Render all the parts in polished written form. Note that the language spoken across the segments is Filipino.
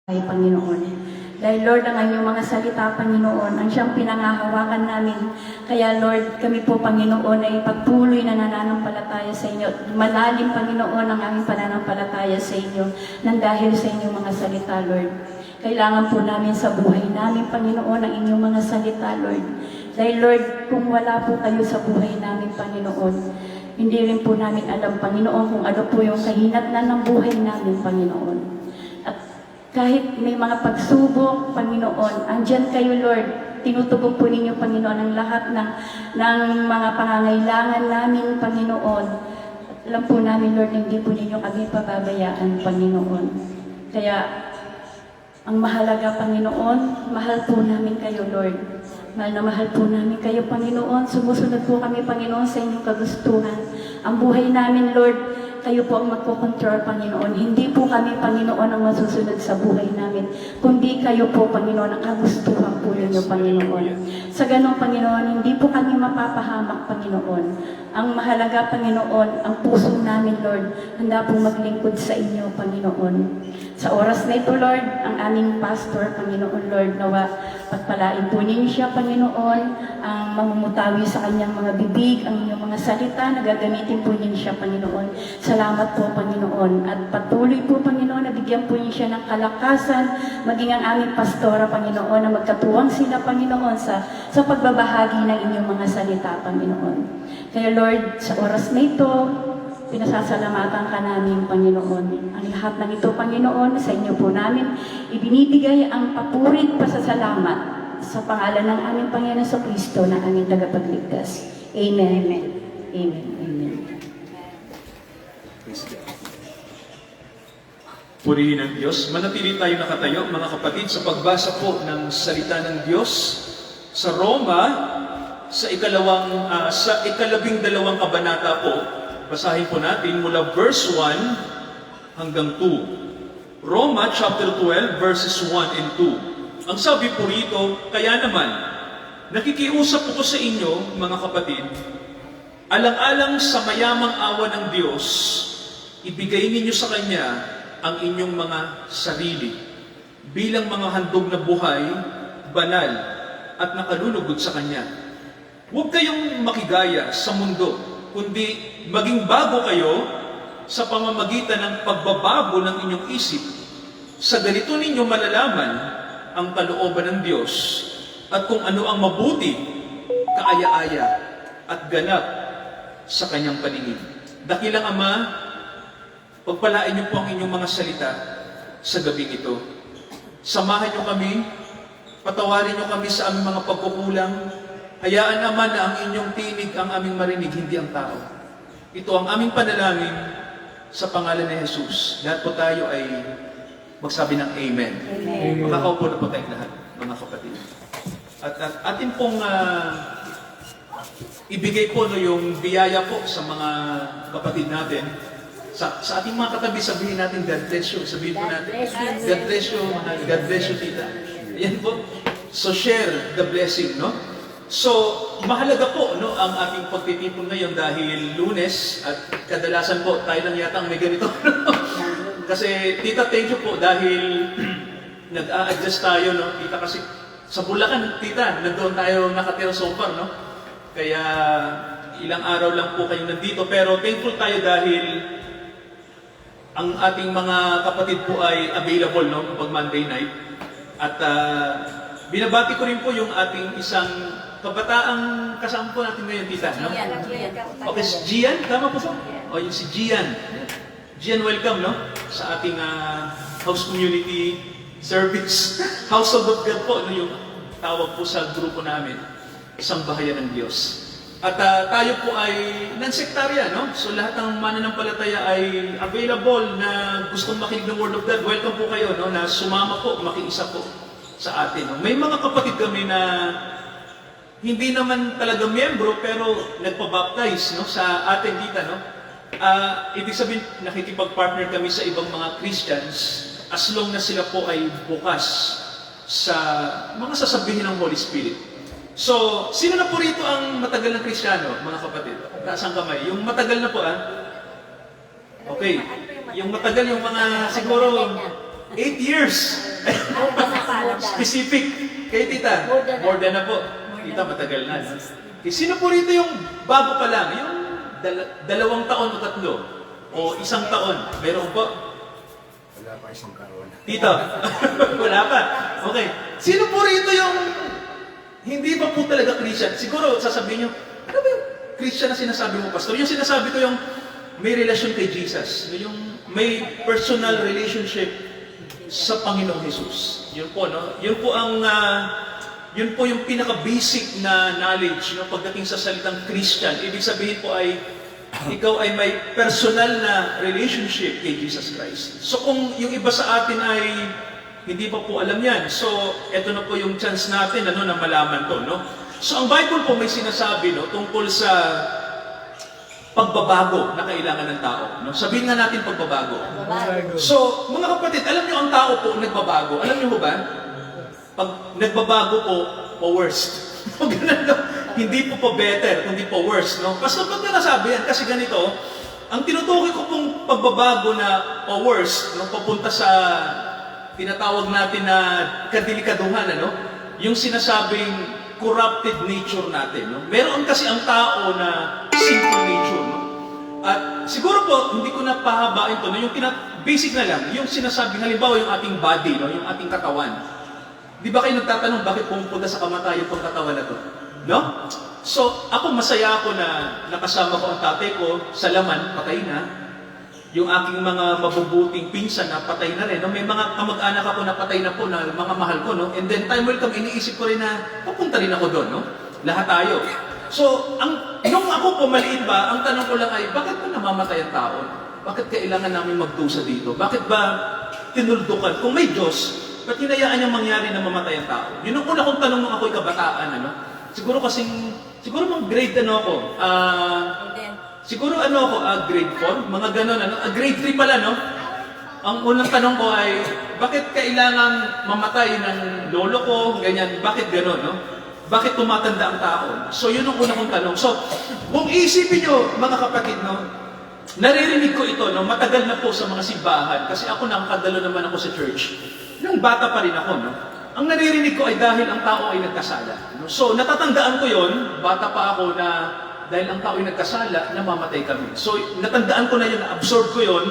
Ay, Panginoon. Dahil Lord, ang inyong mga salita, Panginoon, ang siyang pinangahawakan namin. Kaya Lord, kami po, Panginoon, ay pagtuloy na nananampalataya sa inyo. Malalim, Panginoon, ang aming pananampalataya sa inyo nang dahil sa inyong mga salita, Lord. Kailangan po namin sa buhay namin, Panginoon, ang inyong mga salita, Lord. Dahil Lord, kung wala po kayo sa buhay namin, Panginoon, hindi rin po namin alam, Panginoon, kung ano po yung kahinatnan ng buhay namin, Panginoon. Kahit may mga pagsubok, Panginoon, andyan kayo, Lord. Tinutugon po ninyo, Panginoon, ang lahat ng mga pangangailangan namin, Panginoon. At alam po namin, Lord, hindi po ninyo kami pababayaan, Panginoon. Kaya, ang mahalaga, Panginoon, mahal po namin kayo, Lord. Mahal na mahal po namin kayo, Panginoon. Sumusunod po kami, Panginoon, sa inyong kagustuhan. Ang buhay namin, Lord, kayo po ang magkocontrol, Panginoon. Hindi po kami, Panginoon, ang masusunod sa buhay namin, kundi kayo po, Panginoon, ang kagustuhan po ninyo, Panginoon. Sa ganong, Panginoon, hindi po kami mapapahamak, Panginoon. Ang mahalaga, Panginoon, ang puso namin, Lord, handa po maglingkod sa inyo, Panginoon. Sa oras na ito, Lord, ang aming pastor, Panginoon, Lord, nawa pagpalain po ninyo siya, Panginoon, ang mamumutawi sa kanyang mga bibig, ang inyong mga salita, na gagamitin po ninyo siya, Panginoon. Salamat po, Panginoon. At patuloy po, Panginoon, na bigyan po niyo siya ng kalakasan, maging ang aming pastora, Panginoon, na magkatuwang sila, Panginoon, sa pagbabahagi ng inyong mga salita, Panginoon. Kaya, Lord, sa oras na ito, pinasasalamatan ka namin, Panginoon. Ang lahat ng ito, Panginoon, sa inyo po namin, ibinibigay ang papurit pasasalamat sa pangalan ng aming Panginoon sa Kristo na aming tagapagligtas. Amen. Amen. Amen. Amen. Purihin ang Diyos. Manatili tayo nakatayo, mga kapatid, sa pagbasa po ng salita ng Diyos sa Roma, sa ikalabing dalawang kabanata po. Basahin po natin mula verse 1 hanggang 2. Roma chapter 12 verses 1 and 2. Ang sabi po rito, kaya naman, nakikiusap po sa inyo, mga kapatid, alang-alang sa mayamang awa ng Diyos, ibigay ninyo sa Kanya ang inyong mga sarili bilang mga handog na buhay, banal, at nakalulugod sa Kanya. Huwag kayong makigaya sa mundo, kundi maging bago kayo sa pamamagitan ng pagbabago ng inyong isip. Sa ganito ninyo malalaman ang kalooban ng Diyos at kung ano ang mabuti, kaaya-aya at ganap sa Kanyang paningin. Dakilang Ama, pagpalain niyo po ang inyong mga salita sa gabing ito. Samahan niyo kami, patawarin niyo kami sa aming mga pagkukulang. Hayaan, Ama, na ang inyong tinig ang aming marinig, hindi ang tao. Ito ang aming panalangin sa pangalan ni Jesus. Lahat po tayo ay magsabi ng Amen. Amen. Makakaupo na po tayong lahat, mga kapatid. At atin pong ibigay po yung biyaya po sa mga kapatid natin. Sa ating mga katabi, sabihin natin, God bless you. Sabihin po natin, God bless you, God bless you, tita. Ayan po. So share the blessing, no? So, mahalaga po, no, ang ating pagtitipon ngayon dahil Lunes at kadalasan po, tayo lang yata ang may ganito. Kasi, tita, thank you po dahil nag-a-adjust tayo, no? Tita, kasi sa Bulacan, tita, nandoon tayo nakatira so far, no? Kaya, ilang araw lang po kayo nandito. Pero thankful tayo dahil ang ating mga kapatid po ay available, no? Pag Monday night. At binabati ko rin po yung ating isang kabataang kasama po natin ngayon, tita, no? Okay, si Gian, tama po po? O, yung si Gian. Gian, welcome, no? Sa ating house community service. Household of God po, no? Yung tawag po sa grupo namin. Isang bahayan ng Diyos. At tayo po ay non-sectarian, no? So lahat ng mananampalataya ay available na gustong makinig ng Word of God. Welcome po kayo, no? Na sumama po, makiisa po sa atin. No? May mga kapatid kami na hindi naman talaga miyembro pero nagpa-baptize, no, sa atin dito, no. Ibig sabihin nakikipag-partner kami sa ibang mga Christians as long na sila po ay bukas sa mga sasabihin ng Holy Spirit. So, sino na po rito ang matagal na Kristiyano, mga kapatid? Taas ang kamay. Yung matagal na po, Okay. Yung matagal, yung mga siguro 8 years. Specific. Kay tita, more than na po. Tita, matagal na. No? Sino po rito yung bago pa lang? Yung 2 taon o 3? O 1 taon? Meron po? Wala pa isang karon. Tito? Wala pa. Okay. Sino po rito yung hindi pa po talaga Christian? Siguro sasabihin nyo, ano ba yung Christian na sinasabi mo, Pastor? Yung sinasabi ko yung may relasyon kay Jesus. Yung may personal relationship sa Panginoong Jesus. Yun po, no? Yun po ang yun po yung pinaka-basic na knowledge no, pagdating sa salitang Christian. Ibig sabihin po ay ikaw ay may personal na relationship kay Jesus Christ. So kung yung iba sa atin ay hindi pa po alam yan, so eto na po yung chance natin ano, na malaman to. No? So ang Bible po may sinasabi no, tungkol sa pagbabago na kailangan ng tao. No? Sabihin nga natin pagbabago. So, mga kapatid, alam niyo ang tao po nagbabago. Alam niyo ba? Pag nagbabago po worst. Hindi po pa better, kundi po worst. No? Pastor, ba't na nasabi yan? Kasi ganito, ang tinutukoy ko pong pagbabago na worst, no? Papunta sa tinatawag natin na kadilikaduhan, ano? Yung sinasabing corrupted nature natin. No? Meron kasi ang tao na sinful nature. No? At siguro po, hindi ko na pahabain to. No? Yung basic na lang, yung sinasabing, halimbawa yung ating body, no? Yung ating katawan. Di ba kayo nagtatanong, bakit pumunta sa kamatayan itong katawan na to? No? So, ako masaya ako na nakasama ko ang tatay ko sa laman, patay na. Yung aking mga mabubuting pinsan na patay na rin. No? May mga kamag-anak ako na patay na po na mga mahal ko. No? And then time will come, iniisip ko rin na papunta rin ako doon. No? Lahat tayo. So, nung ako po maliit ba, ang tanong ko lang ay, bakit ba namamatay ang tao? Bakit kailangan namin magdusa dito? Bakit ba tinuldukan? Kung may Diyos, ba't hinayaan niyang mangyari na mamatay ang tao? Yun ang una kong tanong nung ako'y kabataan. Ano? Siguro mga grade ano ako. Siguro grade 4, mga ganon, grade 3 pala, no? Ang unang tanong ko ay, bakit kailangan mamatay ng lolo ko, ganyan, bakit ganon, no? Bakit tumatanda ang tao? So, yun ang unang kong tanong. So, kung isipin nyo, mga kapatid, no? Naririnig ko ito, no? Matagal na po sa mga simbahan, kasi ako nakakadalo naman ako sa church. Nung bata pa rin ako, no? Ang naririnig ko ay dahil ang tao ay nagkasala. No? So, natatandaan ko yon, bata pa ako na dahil ang tao ay nagkasala, namamatay kami. So, natandaan ko na yun, na-absorb ko yun.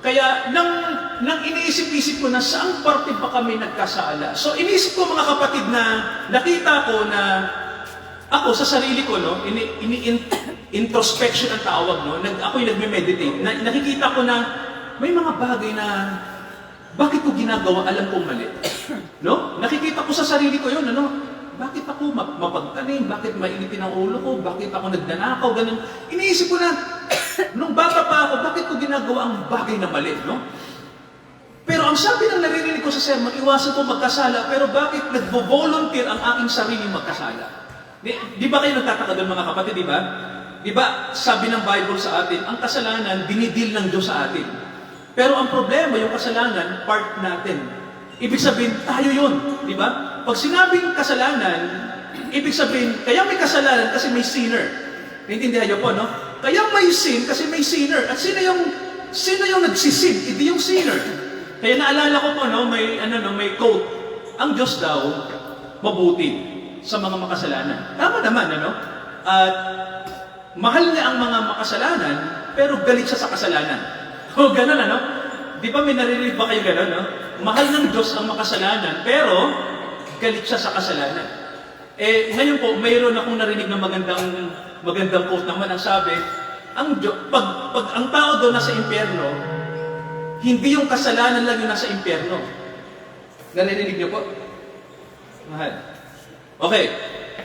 Kaya, nang iniisip-isip ko na saan parte pa kami nagkasala. So, iniisip ko mga kapatid na nakita ko na ako sa sarili ko, no, introspection ang tawag, no, ako'y nagme-meditate. Nakikita ko na may mga bagay na bakit ko ginagawa, alam kong mali. No? Nakikita ko sa sarili ko yun, ano? Bakit ako mapagtanim? Bakit mainitin ang ulo ko? Bakit ako nagdanakaw? Ganun. Iniisip ko na, nung bata pa ako, bakit ko ginagawa ang bagay na mali, no? Pero ang sabi ng naririnig ko sa sermon, iwasan ko magkasala, pero bakit nagvo-volunteer ang aking sarili magkasala? Di ba kayo nagtataka doon mga kapatid, di ba? Di ba, sabi ng Bible sa atin, ang kasalanan, dinidil ng Diyos sa atin. Pero ang problema, yung kasalanan, part natin. Ibig sabihin, tayo yun, di ba? Pag sinabing kasalanan, ibig sabihin, kaya may kasalanan kasi may sinner. Naintindihan niyo po, no? Kaya may sin kasi may sinner. At sino yung nagsisin? Hindi yung sinner. Kaya naalala ko po, no, may quote. Ang Diyos daw, mabuti sa mga makasalanan. Tama naman, ano? At mahal niya ang mga makasalanan, pero galit siya sa kasalanan. O, ganun, ano? Di ba may naririnig ba kayo ganun, no? Mahal ng Diyos ang makasalanan, pero galit siya sa kasalanan. Ngayon po, mayroon akong narinig na magandang quote naman ang sabi, pag ang tao doon nasa impyerno, hindi yung kasalanan lang yung nasa impyerno. Narinig niyo po? Mahal. Okay.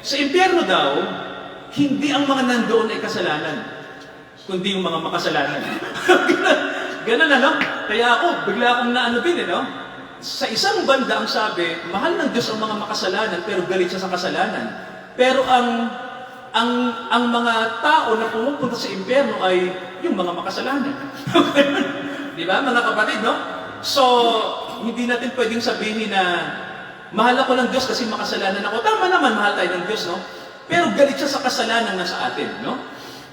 Sa impyerno daw, hindi ang mga nandoon ay kasalanan, kundi yung mga makasalanan. Ganun, ano? Kaya ako, bigla akong naano din, no? Sa isang banda ang sabi, mahal ng Diyos ang mga makasalanan, pero galit siya sa kasalanan. Pero ang mga tao na pumupunta sa impyerno ay yung mga makasalanan. Di ba, mga kapatid, no? So, hindi natin pwedeng sabihin na mahal ako ng Diyos kasi makasalanan ako. Tama naman, mahal tayo ng Diyos, no? Pero galit siya sa kasalanan na sa atin, no?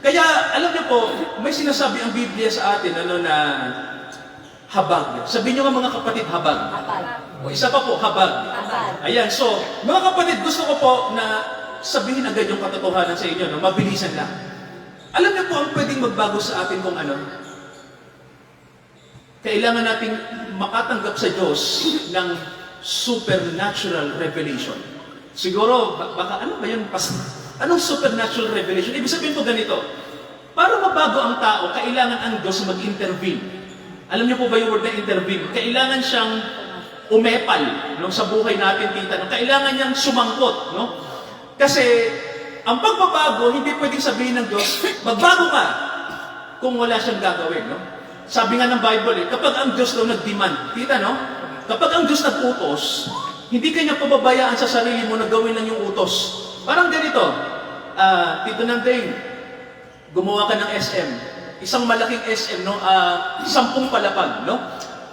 Kaya, alam niyo po, may sinasabi ang Biblia sa atin, ano, na Habag. Sabihin nyo nga mga kapatid, habag. O isa pa po, habag. Ayan, so, mga kapatid, gusto ko po na sabihin agad yung katotohanan sa inyo, no? Mabilisan lang. Alam niyo po ang pwedeng magbago sa atin kung ano? Kailangan nating makatanggap sa Diyos ng supernatural revelation. Siguro, baka ano ba yun? Anong supernatural revelation? Ibig sabihin po ganito, para mabago ang tao, kailangan ang Diyos mag-intervene. Alam niyo po ba yung word na intervene? Kailangan siyang umepal, no, sa buhay natin, tita. No? Kailangan niyang sumangkot. No? Kasi, ang pagbabago, hindi pwedeng sabihin ng Diyos, magbago ka kung wala siyang gagawin. No? Sabi nga ng Bible, kapag ang Diyos daw nag-demand, tita, no? Kapag ang Diyos nag-utos, hindi kanya pababayaan sa sarili mo na gawin lang yung utos. Parang ganito, Tito Nandeng, gumawa ka ng SM. Isang malaking SM, no? 10 palapag, no?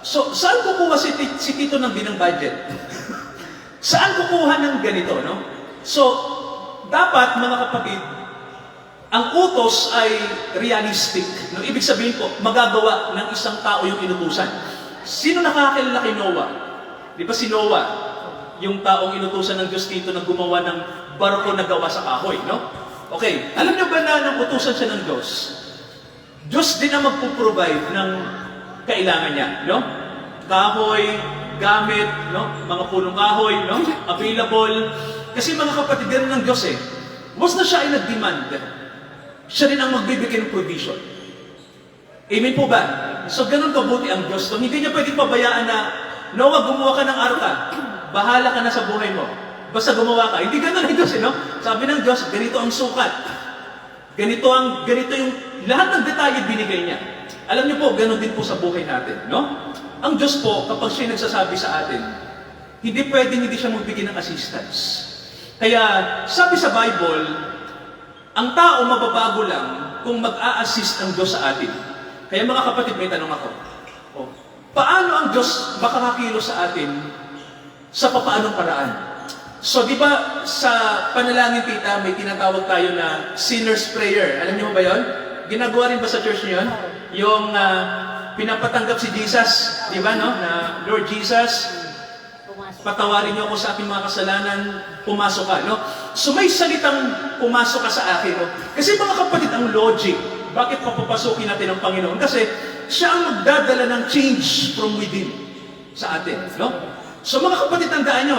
So, saan kukuha si Tito Nandeng ng budget? Saan kukuha ng ganito, no? So, dapat, mga kapatid, ang utos ay realistic. No? Ibig sabihin po, magagawa ng isang tao yung inutusan. Sino nakakilala kay Noah? Di ba si Noah, yung taong inutusan ng Diyos dito na gumawa ng barko na gawa sa kahoy, no? Okay, alam niyo ba na nang utusan siya ng Diyos? Diyos din ang magpo-provide ng kailangan niya, no? Kahoy, gamit, no? Mga punong kahoy, no? Available. Kasi mga kapatid, ganun ng Diyos eh. Once na siya ay nag-demand, siya rin ang magbibigay ng provision. Amen po ba? So, ganun kabuti ang Diyos. So, hindi niya pwedeng pabayaan na, Noah, gumawa ka ng arka. Bahala ka na sa buhay mo. Basta gumawa ka. Hindi ganun ang Diyos, no? Sabi ng Diyos, ganito ang sukat. Ganito yung, lahat ng detalye binigay niya. Alam niyo po, ganun din po sa buhay natin, no? Ang Diyos po, kapag siya nagsasabi sa atin, hindi pwedeng hindi siya magbigay ng assistance. Kaya, sabi sa Bible, ang tao mababago lang kung mag-a-assist ang Diyos sa atin. Kaya mga kapatid, may tanong ako. Paano ang Diyos makakakilos sa atin sa papaanong paraan? So, di ba sa panalangin, tita, may tinatawag tayo na sinner's prayer. Alam niyo ba yun? Ginagawa rin ba sa church niyo yun? Yung pinapatanggap si Jesus, di ba, no? Na, Lord Jesus, patawarin niyo ako sa aking mga kasalanan, pumasok ka, no? So may salitang pumasok ka sa akin, no? Kasi mga kapatid, ang logic, bakit papapasukin natin ang Panginoon? Kasi siya ang magdadala ng change from within sa atin, no? So mga kapatid, tandaan niyo,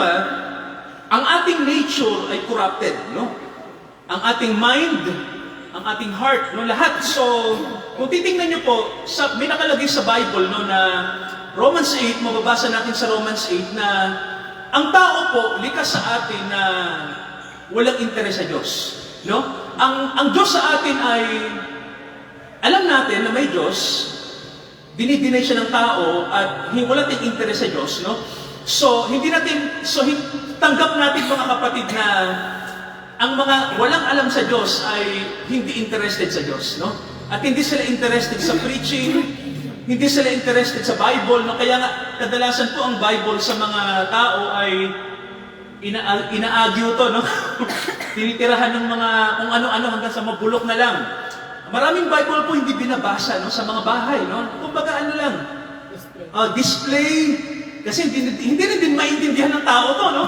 ang ating nature ay corrupted, no? Ang ating mind, ang ating heart, no? Lahat. So, kung titingnan niyo po, may nakalagay sa Bible, no, na Romans 8, mababasa natin sa Romans 8 na ang tao po, likas sa atin na walang interes sa Diyos. No? Ang Diyos sa atin ay, alam natin na may Diyos, dinidinay siya ng tao at wala tayong interes sa Diyos. No? So, tanggap natin mga kapatid na ang mga walang alam sa Diyos ay hindi interested sa Diyos. No? At hindi sila interested sa preaching, hindi sila interested sa Bible, no? Kaya nga, kadalasan po ang Bible sa mga tao ay ina-argue to, no? Tinitirahan ng mga kung ano-ano hanggang sa mabulok na lang. Maraming Bible po hindi binabasa, no? Sa mga bahay, no? Kumbaga ano lang, display, kasi hindi rin din maintindihan ng tao to, no?